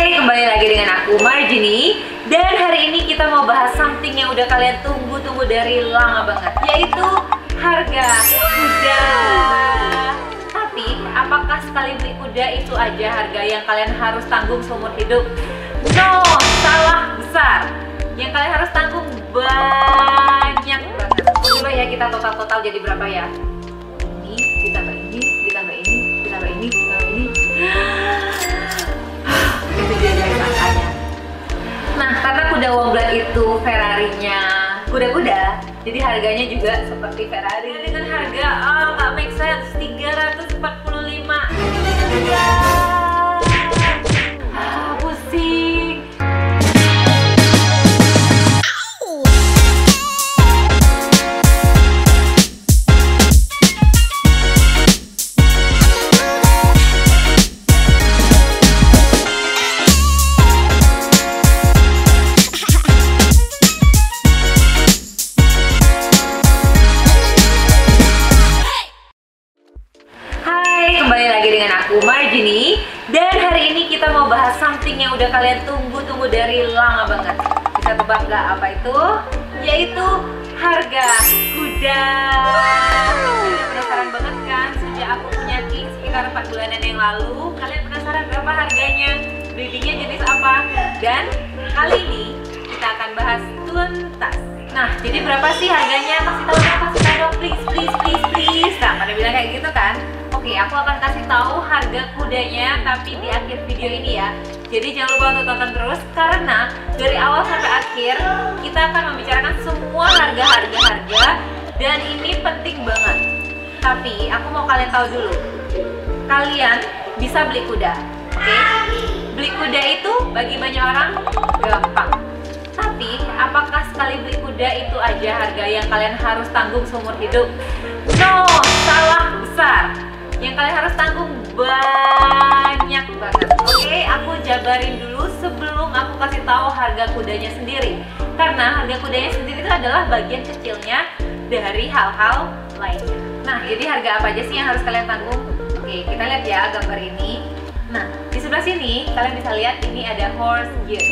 Hai, kembali lagi dengan aku Margini. Dan hari ini kita mau bahas something yang udah kalian tunggu-tunggu dari lama banget, yaitu harga kuda. Tapi, apakah sekali beli kuda itu aja harga yang kalian harus tanggung seumur hidup? No, salah besar. Yang kalian harus tanggung banyak banget. Coba ya kita total jadi berapa ya? Ini, ditambah ini, ditambah ini, ditambah ini, ditambah ini. Itu dia guys angkanya. Nah, karena kuda Womblat itu Ferrarinya kuda-kuda, jadi harganya juga seperti Ferrari. Dengan harga, nggak make sense, 345. Ya. Pusing. Kembali lagi dengan aku Margini. Dan hari ini kita mau bahas something yang udah kalian tunggu-tunggu dari lama banget. Bisa tebak gak apa itu? Yaitu harga kuda. Kalian penasaran banget kan? Sejak aku punya King sekitar 4 bulanan yang lalu, kalian penasaran berapa harganya? Breedingnya jenis apa? Dan kali ini kita akan bahas tuntas. Nah, jadi berapa sih harganya? Kasih tahu dong, please. Nah, pada bilang kayak gitu kan? Oke, aku akan kasih tahu harga kudanya, tapi di akhir video ini ya. Jadi jangan lupa untuk tonton terus, karena dari awal sampai akhir kita akan membicarakan semua harga, dan ini penting banget. Tapi aku mau kalian tahu dulu, kalian bisa beli kuda, oke? Beli kuda itu bagi banyak orang gampang. Tapi, apakah sekali beli kuda itu aja harga yang kalian harus tanggung seumur hidup? No, salah besar. Yang kalian harus tanggung banyak banget. Oke, aku jabarin dulu sebelum aku kasih tahu harga kudanya sendiri. Karena harga kudanya sendiri itu adalah bagian kecilnya dari hal-hal lainnya. Nah, jadi harga apa aja sih yang harus kalian tanggung? Oke, kita lihat ya gambar ini. Nah, di sebelah sini kalian bisa lihat ini ada horse gears.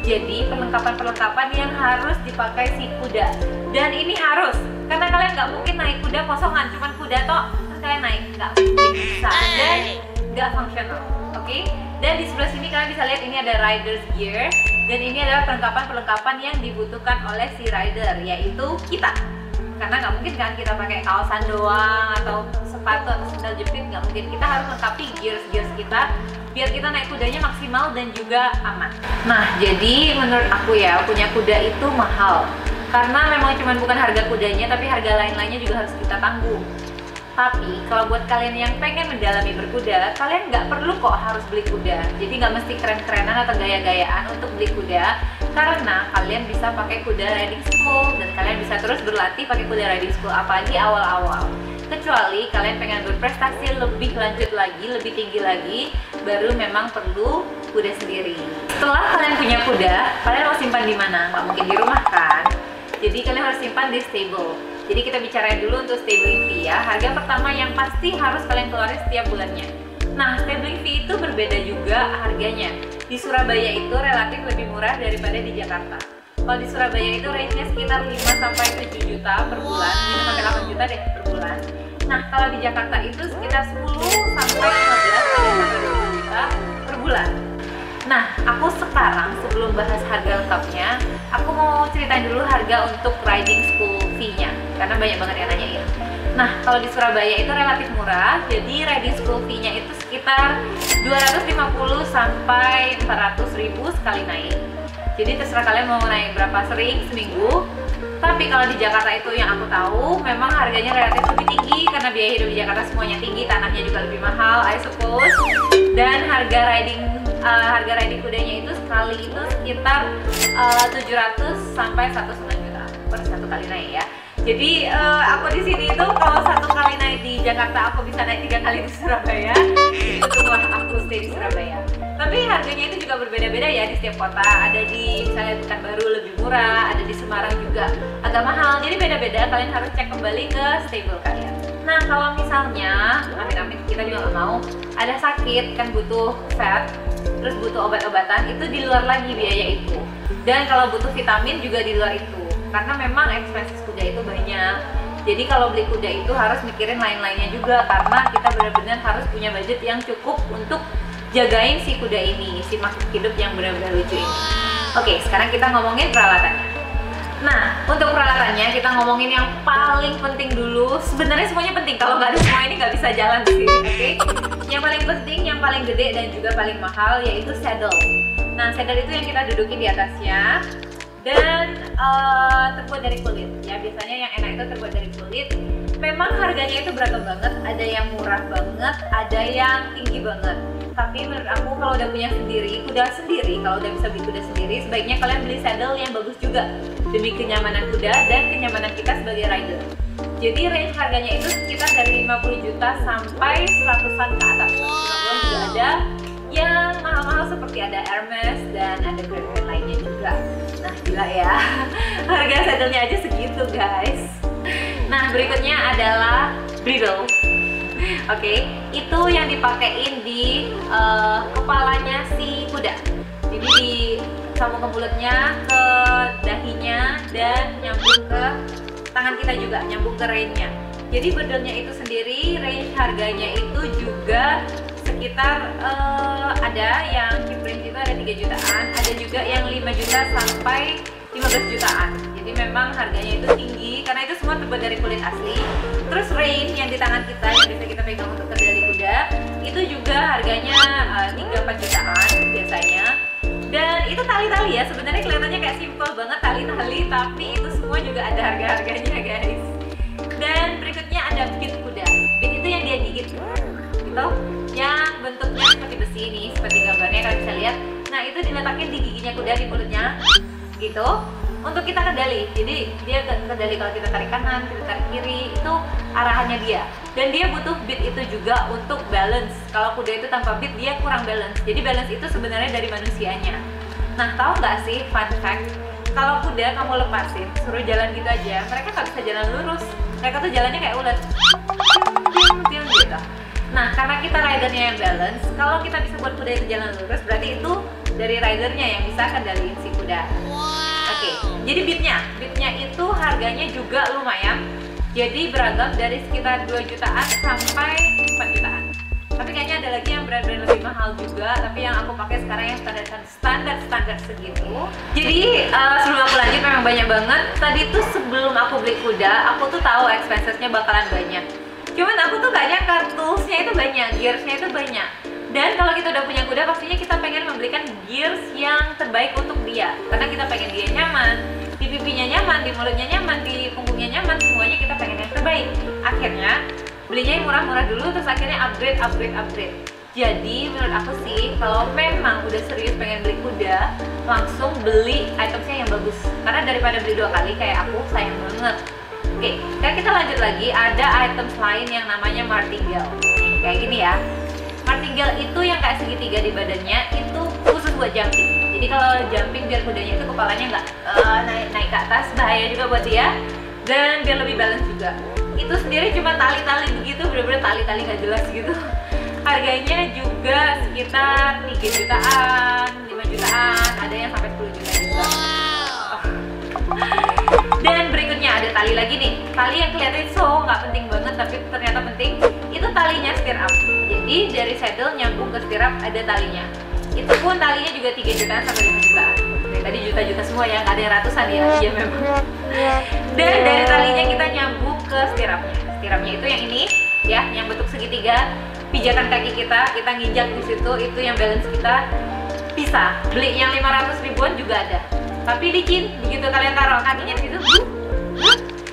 Jadi perlengkapan-perlengkapan yang harus dipakai si kuda. Dan ini harus, karena kalian nggak mungkin naik kuda kosongan, cuman kuda toh kalian naik, nggak mungkin bisa dan nggak fungsional, oke? Dan di sebelah sini kalian bisa lihat ini ada rider's gear, dan ini adalah perlengkapan-perlengkapan yang dibutuhkan oleh si rider, yaitu kita. Karena nggak mungkin kan kita pakai kaosan doang atau sepatu atau sandal jepit, nggak mungkin. Kita harus lengkapi gears kita biar kita naik kudanya maksimal dan juga aman. Nah, jadi menurut aku ya, punya kuda itu mahal. Karena memang cuma bukan harga kudanya, tapi harga lain-lainnya juga harus kita tanggung. Tapi kalau buat kalian yang pengen mendalami berkuda, kalian nggak perlu kok harus beli kuda. Jadi nggak mesti keren-kerenan atau gaya-gayaan untuk beli kuda, karena kalian bisa pakai kuda riding school dan kalian bisa terus berlatih pakai kuda riding school, apalagi awal-awal. Kecuali kalian pengen berprestasi lebih lanjut lagi, lebih tinggi lagi, baru memang perlu kuda sendiri. Setelah kalian punya kuda, kalian mau simpan di mana? Nggak mungkin di rumah kan? Jadi kalian harus simpan di stable. Jadi kita bicarain dulu untuk stabling fee ya. Harga pertama yang pasti harus kalian keluarin setiap bulannya. Nah, stabling fee itu berbeda juga harganya. Di Surabaya itu relatif lebih murah daripada di Jakarta. Kalau di Surabaya itu range-nya sekitar 5-7 juta per bulan, 5-8 juta deh per bulan. Nah, kalau di Jakarta itu sekitar 10-15 juta per bulan. Nah, aku sekarang sebelum bahas harga lengkapnya, aku mau ceritain dulu harga untuk riding school fee-nya, karena banyak banget yang nanyain. Nah, kalau di Surabaya itu relatif murah, jadi riding school fee-nya itu sekitar 250-400 ribu sekali naik. Jadi terserah kalian mau naik berapa sering seminggu. Tapi kalau di Jakarta itu yang aku tahu, memang harganya relatif lebih tinggi karena biaya hidup di Jakarta semuanya tinggi, tanahnya juga lebih mahal, I suppose. Dan harga riding kudanya itu sekali itu sekitar 700-1,9 juta per satu kali naik ya. Jadi aku di sini itu kalau satu kali naik di Jakarta aku bisa naik 3 kali di Surabaya. Untunglah aku stay di Surabaya. Tapi harganya itu juga berbeda-beda ya di setiap kota. Ada di misalnya Pekanbaru lebih murah, ada di Semarang juga agak mahal. Jadi beda-beda. Kalian harus cek kembali ke stable kalian. Nah, kalau misalnya amit-amit kita juga nggak mau ada sakit kan butuh vet. terus butuh obat-obatan, itu di luar lagi biaya itu. Dan kalau butuh vitamin juga di luar itu, karena memang expenses kuda itu banyak. Jadi kalau beli kuda itu harus mikirin lain-lainnya juga, karena kita benar-benar harus punya budget yang cukup untuk jagain si kuda ini, si makhluk hidup yang benar-benar lucu ini. Oke, sekarang kita ngomongin peralatannya. Nah, untuk peralatannya kita ngomongin yang paling penting dulu. Sebenarnya semuanya penting, kalau nggak ada semua ini nggak bisa jalan di sini, oke? Yang paling penting, yang paling gede dan juga paling mahal yaitu saddle. Nah, saddle itu yang kita dudukin di atasnya dan terbuat dari kulit. Ya, biasanya yang enak itu terbuat dari kulit. Memang harganya itu beragam banget, ada yang murah banget, ada yang tinggi banget. Tapi menurut aku kalau udah punya kuda sendiri, kalau udah bisa beli kuda sendiri, sebaiknya kalian beli saddle yang bagus juga demi kenyamanan kuda dan kenyamanan kita sebagai rider. Jadi range harganya itu sekitar dari 50 juta sampai 100-an ke atas. 50-an juga ada, yang mahal-mahal seperti ada Hermes dan ada brand-brand lainnya juga. Nah, gila ya, harga saddlenya aja segitu guys. Nah, berikutnya adalah bridle. Oke, itu yang dipakein di kepalanya si kuda. Jadi disambung ke mulutnya, ke dahinya, dan nyambung ke tangan kita juga, nyambung ke rein-nya. Jadi bridle-nya itu sendiri, range harganya itu juga sekitar ada yang cheap range itu ada 3 jutaan, ada juga yang 5 juta sampai 15 jutaan. Jadi memang harganya itu tinggi karena itu semua terbuat dari kulit asli. Terus rein yang di tangan kita yang bisa kita pegang untuk kendali kuda itu juga harganya 3-4 jutaan biasanya. Dan itu tali-tali ya, sebenarnya kelihatannya kayak simple banget tali-tali, tapi itu semua juga ada harga-harganya guys. Dan berikutnya ada bit kuda. Bit itu yang dia gigit gitu, yang bentuknya seperti besi ini, seperti gambarnya kalian bisa lihat. Nah, itu diletakin di giginya kuda, di mulutnya gitu, untuk kita kendali. Jadi dia kendali kalau kita tarik kanan, kita tarik kiri, itu arahannya dia. Dan dia butuh bit itu juga untuk balance. Kalau kuda itu tanpa bit dia kurang balance. Jadi balance itu sebenarnya dari manusianya. Nah, tahu nggak sih fun fact? Kalau kuda kamu lepasin, suruh jalan gitu aja, mereka nggak bisa jalan lurus. Mereka tuh jalannya kayak ulet, gitu. Nah, karena kita ridernya yang balance, kalau kita bisa buat kuda itu jalan lurus, berarti itu dari ridernya yang bisa kendaliin si kuda. Oke, jadi bitnya itu harganya juga lumayan. Jadi beragam dari sekitar 2 jutaan sampai 4 jutaan. Tapi kayaknya ada lagi yang brand-brand lebih mahal juga, tapi yang aku pakai sekarang yang standar segitu. Jadi sebelum aku lanjut, memang banyak banget. Tadi tuh sebelum aku beli kuda, aku tuh tahu expensesnya bakalan banyak. Cuman aku tuh gak nyangka toolsnya itu banyak, gearsnya itu banyak. Dan kalau kita udah punya kuda, pastinya kita pengen memberikan gears yang terbaik untuk dia. Karena kita pengen dia nyaman, di pipinya nyaman, di mulutnya nyaman, di punggungnya nyaman, semuanya kita pengen yang terbaik. Akhirnya belinya yang murah-murah dulu, terus akhirnya upgrade. Jadi menurut aku sih, kalau memang udah serius pengen beli kuda, langsung beli itemnya yang bagus. Karena daripada beli 2 kali kayak aku, sayang banget. Oke, sekarang kita lanjut lagi. Ada items lain yang namanya martingale. Kayak gini ya. Martingale itu yang kayak segitiga di badannya, itu khusus buat jumping. Jadi kalau jumping biar kudanya itu kepalanya nggak naik ke atas, bahaya juga buat dia. Dan biar lebih balance juga. Itu sendiri cuma tali-tali begitu, bener-bener tali-tali nggak jelas gitu. Harganya juga sekitar 3 jutaan, 5 jutaan, ada yang sampai 10 juta juga. Dan berikutnya ada tali lagi nih. Tali yang kelihatan nggak penting banget, tapi ternyata penting. Itu talinya stirrup. Jadi dari saddle nyambung ke stirrup ada talinya. Itu pun talinya juga 3 jutaan sampai 5 jutaan. Dari tadi juta-juta semua ya, nggak ada yang ratusan ya, iya memang. Dan dari talinya kita nyambung ke stirrupnya. Stirrupnya itu yang ini ya, yang bentuk segitiga. Pijakan kaki kita nginjak di situ, itu yang balance kita. Bisa beli yang 500 ribuan juga ada. Tapi licin, begitu kalian taruh kakinya di situ,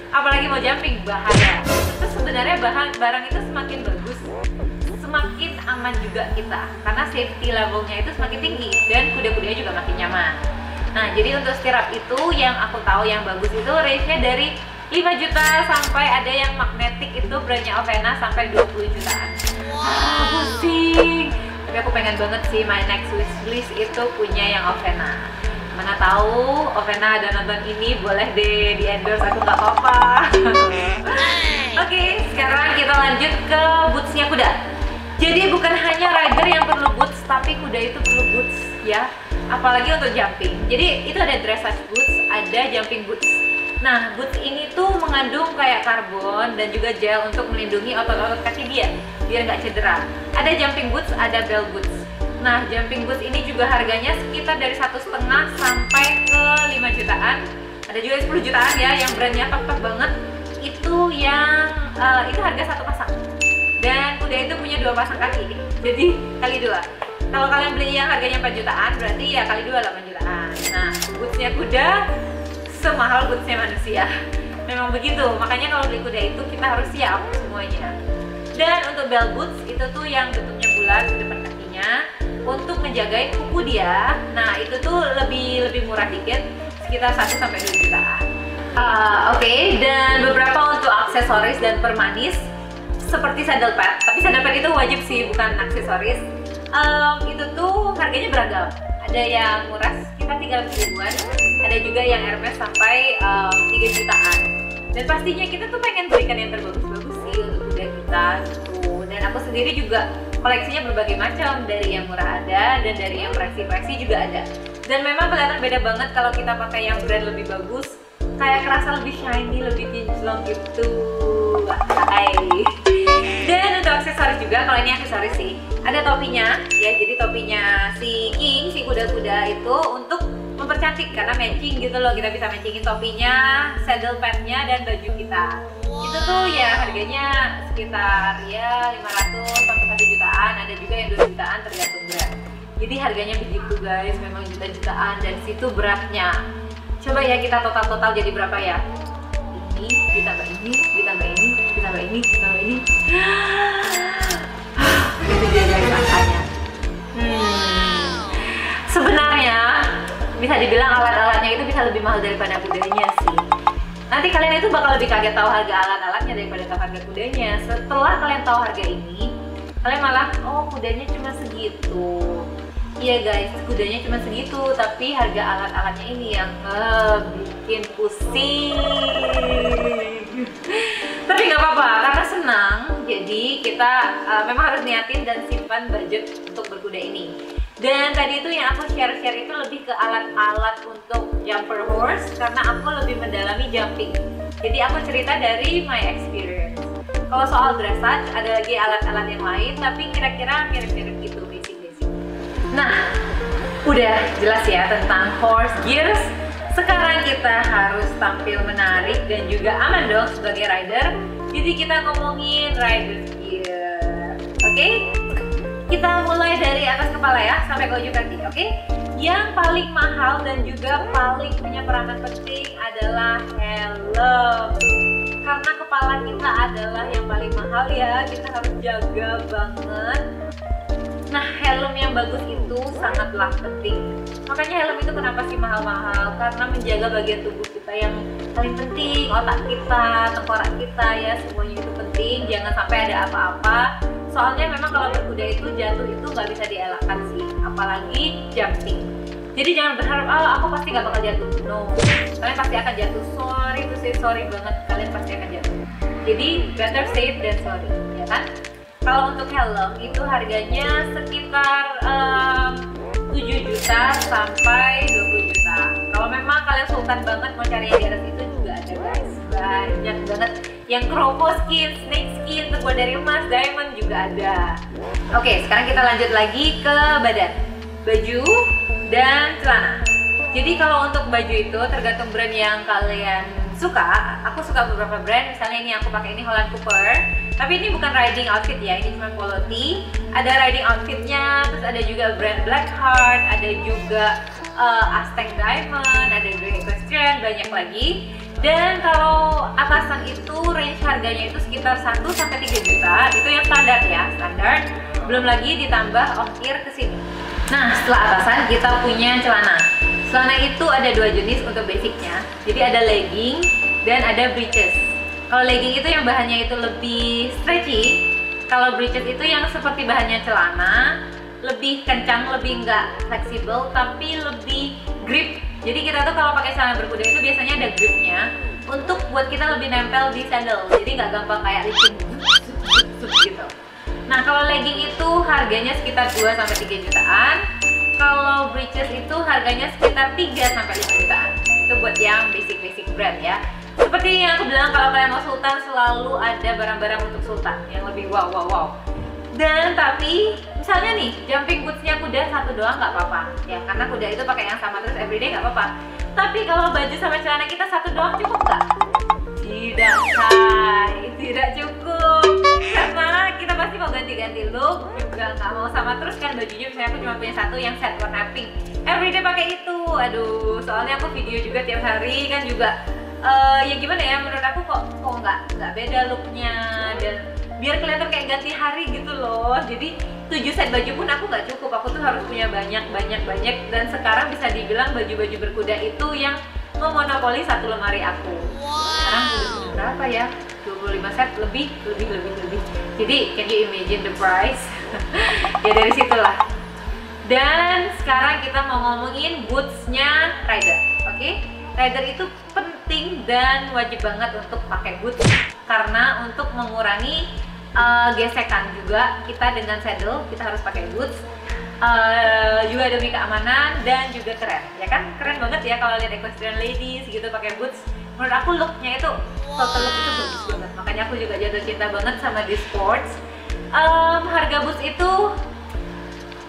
apalagi mau jumping, bahaya. Terus sebenarnya barang itu semakin bagus, semakin aman juga kita, karena safety levelnya itu semakin tinggi dan kuda-kudanya juga makin nyaman. Nah, jadi untuk stirrup itu yang aku tahu yang bagus itu range-nya dari 5 juta sampai ada yang magnetic itu brandnya Ovena sampai 20 jutaan. Pusing. Tapi aku pengen banget sih my next wishlist itu punya yang Ovena. Mana tahu Ovena ada nonton ini, boleh deh di endorse aku, nggak apa-apa. Oke, sekarang kita lanjut ke bootsnya kuda. Jadi bukan hanya rider yang perlu boots, tapi kuda itu perlu boots ya, apalagi untuk jumping. Jadi itu ada dressage boots, ada jumping boots. Nah, boots ini tuh mengandung kayak karbon dan juga gel untuk melindungi otot-otot kaki dia biar nggak cedera. Ada jumping boots, ada bell boots. Nah, jumping boots ini juga harganya sekitar dari 1,5 sampai ke 5 jutaan. Ada juga 10 jutaan ya, yang brandnya top-top banget. Itu yang itu harga 1 pasang. Dan kuda itu punya 2 pasang kaki, jadi kali 2. Kalau kalian beli yang harganya 4 jutaan, berarti ya kali 2 8 jutaan. Nah, bootsnya kuda semahal bootsnya manusia. Memang begitu, makanya kalau beli kuda itu kita harus siap semuanya. Dan untuk bell boots itu tuh yang bentuknya bulat di depan kakinya untuk menjagain kuku dia. Nah, itu tuh lebih murah dikit, sekitar 1 sampai 2 jutaan. Oke, dan beberapa untuk aksesoris dan permanis seperti saddle pad. Tapi saddle pad itu wajib sih, bukan aksesoris. Itu tuh harganya beragam. Ada yang murah sekitar 300 ribuan, ada juga yang Hermes sampai 3 jutaan. Dan pastinya kita tuh pengen belikan yang terbagus-bagus sih untuk kuda kita gitu. Dan aku sendiri juga koleksinya berbagai macam, dari yang murah ada dan dari yang pricey juga ada. Dan memang kelihatan beda banget kalau kita pakai yang brand lebih bagus, kayak kerasa lebih shiny, lebih kinclong gitu. Hai. Dan untuk aksesoris juga, kalau ini aksesoris sih, ada topinya ya. Jadi topinya si King, si kuda-kuda itu untuk mempercantik karena matching gitu loh. Kita bisa matchingin topinya, saddle padnya, dan baju kita. Itu tuh ya harganya sekitar ya 500 sampai 1 jutaan. Ada juga yang 2 jutaan tergantung berat. Jadi harganya begitu guys, memang juta-jutaan, dan situ beratnya. Coba ya kita total jadi berapa ya? Ini ditambah ini, ditambah ini, ditambah ini, ditambah ini. Itu dia guys angkanya. Sebenarnya bisa dibilang alat-alatnya itu bisa lebih mahal daripada kudanya sih. Nanti kalian itu bakal lebih kaget tahu harga alat-alatnya daripada tahu harga kudanya. Setelah kalian tahu harga ini, kalian malah, oh kudanya cuma segitu. Iya guys, kudanya cuma segitu, tapi harga alat-alatnya ini yang bikin pusing. Tapi nggak apa-apa, karena senang. Jadi kita memang harus niatin dan simpan budget untuk berkuda ini. Dan tadi itu yang aku share-share itu lebih ke alat-alat untuk jumper horse, karena aku lebih mendalami jumping. Jadi aku cerita dari my experience. Kalau soal dressage, ada lagi alat-alat yang lain, tapi kira-kira mirip-mirip gitu. Nah, udah jelas ya tentang horse gears. Sekarang kita harus tampil menarik dan juga aman dong sebagai rider. Jadi kita ngomongin rider gear. Oke? Kita mulai dari atas kepala ya sampai ke ujung kaki. Oke? Yang paling mahal dan juga paling punya peranan penting adalah helm. Karena kepala kita adalah yang paling mahal ya, kita harus jaga banget. Nah, helm yang bagus itu sangatlah penting. Makanya helm itu kenapa sih mahal-mahal? Karena menjaga bagian tubuh kita yang paling penting, otak kita, tengkorak kita ya, semuanya itu penting. Jangan sampai ada apa-apa. Soalnya memang kalau berkuda itu jatuh itu nggak bisa dielakkan sih, apalagi jumping. Jadi jangan berharap, aku pasti nggak bakal jatuh. No, kalian pasti akan jatuh. Sorry to say sorry banget, kalian pasti akan jatuh. Jadi better safe than sorry, ya kan? Kalau untuk helm itu harganya sekitar 7 juta sampai 20 juta. Kalau memang kalian sultan banget mau cari yang di atas itu juga ada guys. Banyak banget. Yang cropo skin, snake skin, terbuat dari emas, diamond juga ada. Oke, sekarang kita lanjut lagi ke badan. Baju dan celana. Jadi kalau untuk baju itu tergantung brand yang kalian suka. Aku suka beberapa brand, misalnya ini aku pakai ini Holland Cooper. Tapi ini bukan riding outfit ya, ini cuma polo tee. Ada riding outfitnya, terus ada juga brand Blackheart, ada juga Aztec Diamond, ada Grey Equestrian, banyak lagi. Dan kalau atasan itu range harganya itu sekitar 1 sampai 3 juta. Itu yang standar ya, standar. Belum lagi ditambah ongkir ke sini. Nah, setelah atasan kita punya celana. Celana itu ada 2 jenis untuk basicnya. Jadi ada legging dan ada breeches. Kalau legging itu yang bahannya itu lebih stretchy. Kalau breeches itu yang seperti bahannya celana, lebih kencang, lebih nggak fleksibel, tapi lebih grip. Jadi kita tuh kalau pakai celana berkuda itu biasanya ada gripnya untuk buat kita lebih nempel di sandal. Jadi nggak gampang kayak licin gitu. Nah, kalau legging itu harganya sekitar 2-3 jutaan. Kalau breeches itu harganya sekitar 3-5 jutaan. Itu buat yang basic brand ya. Seperti yang aku bilang, kalau kalian mau sultan selalu ada barang-barang untuk sultan yang lebih wow. Dan tapi misalnya nih, jumping bootsnya kuda satu doang nggak apa-apa ya, karena kuda itu pakai yang sama terus everyday nggak apa-apa. Tapi kalau baju sama celana kita satu doang cukup nggak? Tidak, say, tidak cukup. Karena kita pasti mau ganti-ganti look, juga nggak mau sama terus kan bajunya. Misalnya aku cuma punya satu yang set warna pink, everyday pakai itu. Aduh, soalnya aku video juga tiap hari kan juga. Ya gimana ya, menurut aku kok nggak beda looknya, dan biar kelihatan kayak ganti hari gitu loh. Jadi 7 set baju pun aku nggak cukup, aku tuh harus punya banyak. Dan sekarang bisa dibilang baju-baju berkuda itu yang memonopoli satu lemari aku. Sekarang udah berapa ya? 25 set lebih. Jadi can you imagine the price? Ya dari situlah. Dan sekarang kita mau ngomongin bootsnya rider, oke? Rider itu penting dan wajib banget untuk pakai boots, karena untuk mengurangi gesekan juga kita dengan saddle, kita harus pakai boots. Juga demi keamanan dan juga keren, ya kan? Keren banget ya kalau lihat equestrian ladies gitu pakai boots. Menurut aku looknya itu, total look itu bagus banget. Makanya aku juga jatuh cinta banget sama di sports. Harga boots itu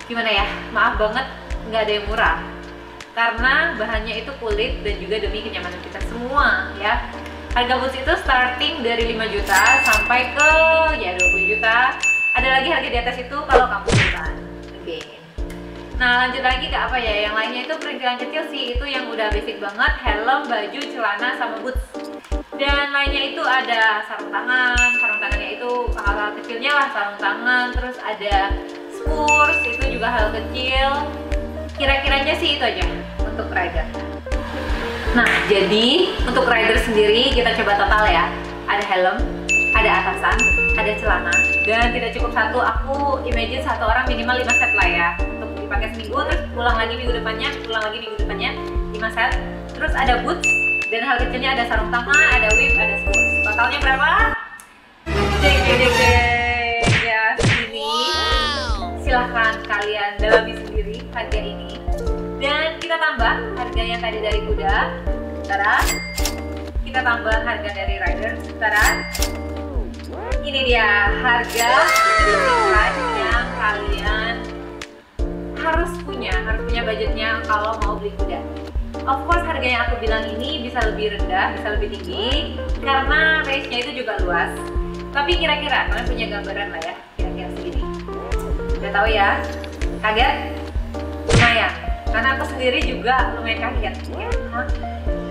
gimana ya? Maaf banget, nggak ada yang murah. Karena bahannya itu kulit dan juga demi kenyamanan kita semua ya. Harga boots itu starting dari 5 juta sampai ke ya 20 juta. Ada lagi harga di atas itu kalau kamu sultan. Oke. Nah, lanjut lagi ke apa ya? Yang lainnya itu perintilan kecil sih, itu yang udah basic banget, helm, baju, celana, sama boots. Dan lainnya itu ada sarung tangannya itu hal-hal kecilnya lah, sarung tangan, terus ada spurs, itu juga hal kecil. Kira-kiranya sih itu aja untuk rider. Nah, jadi untuk rider sendiri kita coba total ya. Ada helm, ada atasan, ada celana, dan tidak cukup satu. Aku imagine satu orang minimal 5 set lah ya, untuk dipakai seminggu, terus pulang lagi minggu depannya, 5 set. Terus ada boots, dan hal kecilnya ada sarung tangan, ada whip, ada spurs. Totalnya berapa? Deng ya, segini. Silahkan kalian dalami sendiri harga ini. Dan kita tambah harga yang tadi dari kuda, tada. Kita tambah harga dari rider, tada. Ini dia harga yang kalian harus punya budgetnya kalau mau beli kuda. Of course, harga yang aku bilang ini bisa lebih rendah, bisa lebih tinggi, karena range-nya itu juga luas. Tapi kira-kira kalian punya gambaran lah ya, kira-kira segini. Udah tahu ya? Kaget? Lumayan. Karena aku sendiri juga lumayan kaget ya.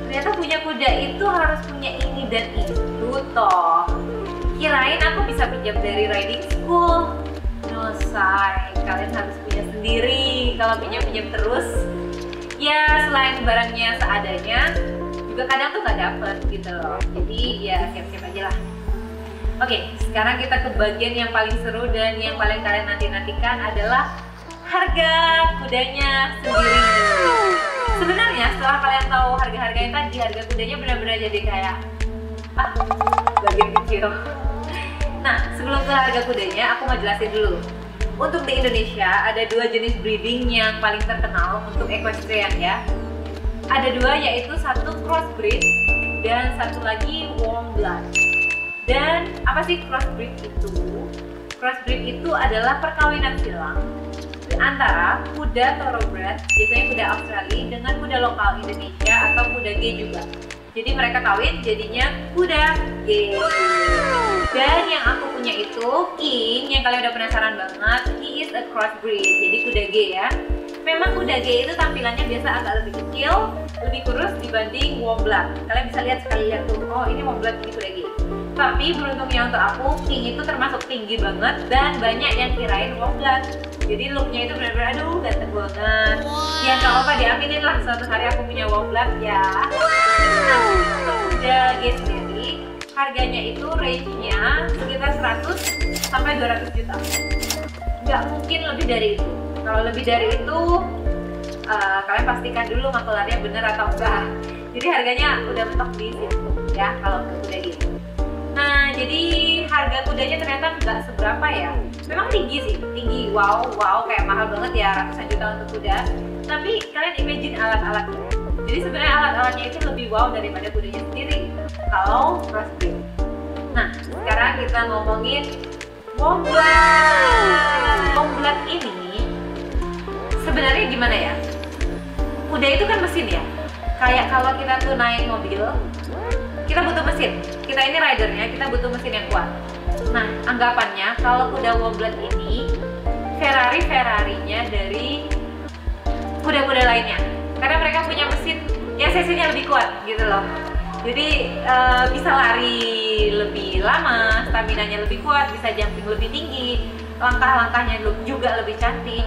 Ternyata punya kuda itu harus punya ini dan itu toh. Kirain aku bisa pinjam dari riding school. No say, kalian harus punya sendiri. Kalau pinjam terus, ya selain barangnya seadanya, juga kadang tuh nggak dapet gitu loh. Jadi ya siap-siap aja lah. Oke, sekarang kita ke bagian yang paling seru dan yang paling kalian nanti-nantikan adalah harga kudanya sendiri. Sebenarnya setelah kalian tahu harga-harganya tadi, harga kudanya benar-benar jadi kayak bagian kecil. Nah, sebelum ke harga kudanya, aku mau jelasin dulu. Untuk di Indonesia ada 2 jenis breeding yang paling terkenal untuk equestrian ya. Ada 2, yaitu satu crossbreed dan satu lagi warm blood. Dan apa sih crossbreed itu? Crossbreed itu adalah perkawinan silang antara kuda thoroughbred, biasanya kuda Australia, dengan kuda lokal Indonesia atau kuda G juga. Jadi mereka kawin jadinya kuda G. Dan yang aku punya itu King, yang kalian udah penasaran banget, he is a crossbreed, jadi kuda G ya. Memang kuda G itu tampilannya biasa agak lebih kecil, lebih kurus dibanding warm blood. Kalian bisa lihat sekali lihat tuh, oh ini warm blood, ini kuda G. Tapi beruntungnya untuk aku, King itu termasuk tinggi banget dan banyak yang kirain warm blood. Jadi looknya itu benar-benar aduh ganteng banget. Ya nggak apa-apa, diaminin lah suatu hari aku punya warm blood ya. Nah, untuk kuda G sendiri, harganya itu range-nya sekitar 100 sampai 200 juta. Nggak mungkin lebih dari itu. Kalau lebih dari itu, kalian pastikan dulu makelarnya bener atau enggak. Jadi harganya udah mentok di situ ya kalau untuk kuda gitu. Nah, jadi harga kudanya ternyata nggak seberapa ya. Memang tinggi sih, tinggi. Wow, kayak mahal banget ya, ratusan juta untuk kuda. Tapi kalian imagine alat-alatnya. Jadi sebenarnya alat-alatnya itu lebih wow daripada kudanya sendiri. Kalau crossbreed. Nah, sekarang kita ngomongin Womblad. Womblad ini sebenarnya gimana ya? Kuda itu kan mesin ya. Kayak kalau kita tuh naik mobil, kita butuh mesin. Kita ini ridernya, kita butuh mesin yang kuat. Nah, anggapannya kalau kuda Womblad ini Ferrari-nya dari kuda-kuda lainnya. Karena mereka punya mesin yang cc-nya lebih kuat gitu loh. Jadi bisa lari lebih lama, stamina-nya lebih kuat, bisa jumping lebih tinggi, langkah-langkahnya juga lebih cantik.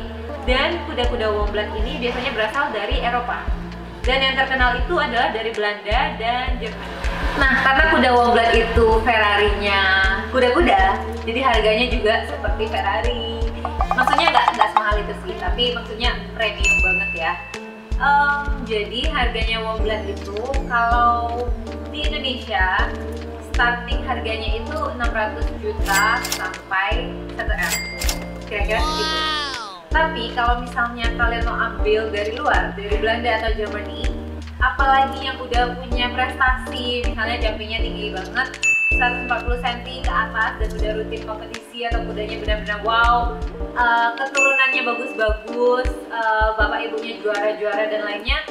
Dan kuda-kuda Womblad ini biasanya berasal dari Eropa. Dan yang terkenal itu adalah dari Belanda dan Jerman. Nah, karena kuda Womblad itu Ferrari-nya kuda-kuda, jadi harganya juga seperti Ferrari. Maksudnya nggak semahal itu sih, tapi maksudnya premium banget ya. Jadi harganya Womblad itu kalau di Indonesia starting harganya itu 600 juta sampai 1 M, kira-kira segitu. Tapi kalau misalnya kalian mau ambil dari luar, dari Belanda atau Germany, apalagi yang udah punya prestasi, misalnya jumpingnya tinggi banget, 140 cm ke atas dan udah rutin kompetisi atau kudanya benar-benar wow, keturunannya bagus-bagus, bapak ibunya juara-juara dan lainnya,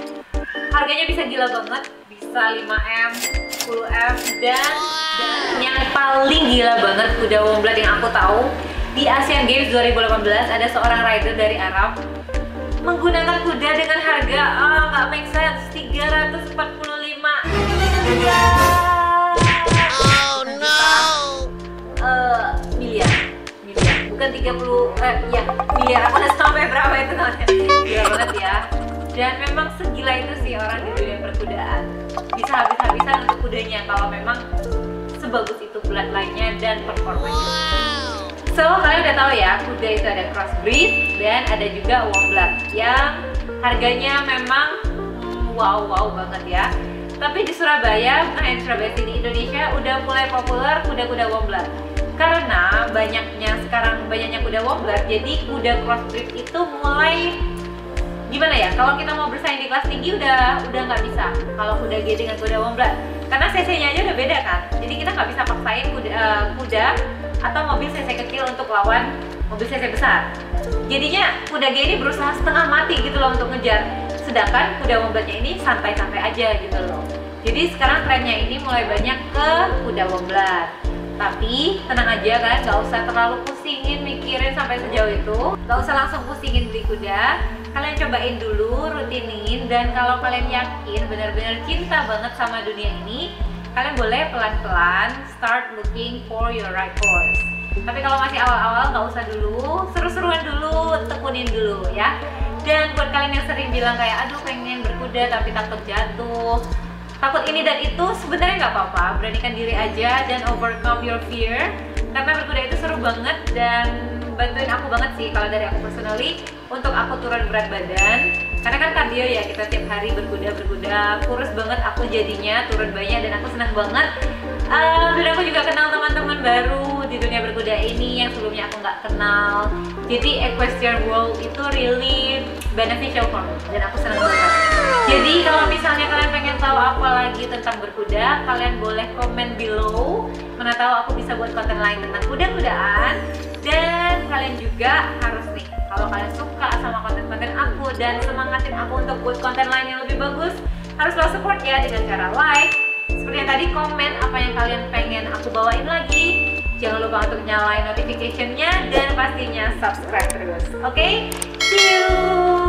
harganya bisa gila banget, bisa 5M, 10M, dan yang paling gila banget kuda Womblad yang aku tahu, di Asian Games 2018 ada seorang rider dari Arab menggunakan kuda dengan harga nggak make sense, 345 miliar, bukan 30 ya miliar, aku udah sampai berapa itu namanya, gila banget ya. Dan memang segila itu sih orang di dunia perkudaan, bisa habis-habisan untuk kudanya kalau memang sebagus itu bloodline-nya dan performanya. So, kalian udah tahu ya, kuda itu ada crossbreed dan ada juga Womblad yang harganya memang wow banget ya. Tapi di Surabaya, di Surabaya di Indonesia udah mulai populer kuda-kuda Womblad. Karena banyaknya kuda Womblad, jadi kuda crossbreed itu mulai gimana ya? Kalau kita mau bersaing di kelas tinggi udah nggak bisa. Kalau kuda G dengan kuda Womblad, karena cc-nya aja udah beda kan. Jadi kita nggak bisa paksain kuda atau mobil cc kecil untuk lawan mobil cc besar. Jadinya kuda G ini berusaha setengah mati gitu loh untuk ngejar. Sedangkan kuda Wombladnya ini santai-santai aja gitu loh. Jadi sekarang trennya ini mulai banyak ke kuda Womblad. Tapi tenang aja kan, nggak usah terlalu pusingin mikirin sampai sejauh itu. Nggak usah langsung pusingin beli kuda. Kalian cobain dulu, rutinin, dan kalau kalian yakin benar-benar cinta banget sama dunia ini, kalian boleh pelan-pelan start looking for your right horse. Tapi kalau masih awal-awal nggak usah dulu, seru-seruan dulu, tekunin dulu ya. Dan buat kalian yang sering bilang kayak aduh pengen berkuda tapi takut jatuh, takut ini dan itu, sebenarnya nggak apa-apa, beranikan diri aja dan overcome your fear. Karena berkuda itu seru banget dan bantuin aku banget sih kalau dari aku personally untuk aku turun berat badan. Karena kan kardio ya, kita tiap hari berkuda, kurus banget aku jadinya, turun banyak, dan aku senang banget. Dan aku juga kenal teman-teman baru di dunia berkuda ini yang sebelumnya aku nggak kenal. Jadi equestrian world itu really beneficial for me dan aku senang banget. Jadi kalau misalnya kalian pengen tahu apa lagi tentang berkuda, kalian boleh komen below. Mana tahu aku bisa buat konten lain tentang kuda-kudaan. Dan kalian juga harus nih, kalau kalian suka sama konten-konten aku dan semangatin aku untuk buat konten lain yang lebih bagus, harus lo support ya dengan cara like, seperti yang tadi, komen apa yang kalian pengen aku bawain lagi. Jangan lupa untuk nyalain notification-nya dan pastinya subscribe terus. Oke? See you!